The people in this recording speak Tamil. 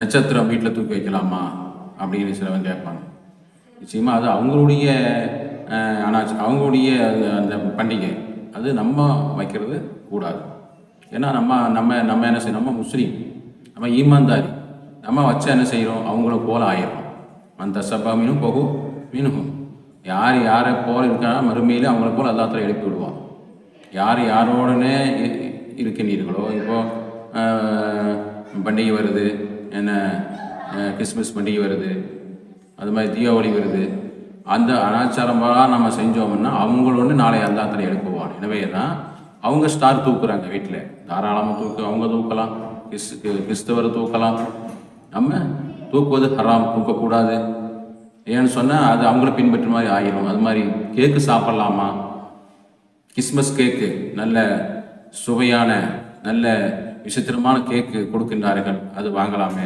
நட்சத்திரம் வீட்டில் தூக்கி வைக்கலாமா அப்படின்னு சிலவங்க கேட்பாங்க. நிச்சயமாக அது அவங்களுடைய அவங்களுடைய அந்த பண்டிகை. அது நம்ம வைக்கிறது கூடாது. ஏன்னா நம்ம நம்ம நம்ம என்ன செய்யணும், நம்ம முஸ்லீம், நம்ம ஈமான்தாரி. நம்ம வச்சா என்ன செய்கிறோம், அவங்கள போல ஆயிடுறோம். அந்த சபா மீனும் போகும் மீனும் யார் யாரை போல இருக்காங்க மறுமையில் அவங்கள போல் அல்லாஹ் எழுப்பி விடுவான். யார் யாரோடனே இருக்கின்றீர்களோ, இப்போது பண்டிகை வருது, என்ன கிறிஸ்மஸ் பண்டிகை வருது, அது மாதிரி தீபாவளி வருது, அந்த அனாச்சாரமாக நம்ம செஞ்சோம்னா அவங்களோட நாளை அல்லாஹ் எழுப்புவான். எனவே தான் அவங்க ஸ்டார் தூக்குறாங்க வீட்டில், தாராளமாக அவங்க தூக்கலாம், கிறிஸ்தவரை தூக்கலாம். நம்ம தூக்குவது ஹராம், தூக்கக்கூடாது. ஏன்னு சொன்னால் அது அவங்கள பின்பற்ற மாதிரி ஆகிரும். அது மாதிரி கேக்கு சாப்பிட்லாமா, கிறிஸ்மஸ் கேக்கு நல்ல சுவையான நல்ல விசித்திரமான கேக்கு கொடுக்கின்றார்கள், அது வாங்கலாமே.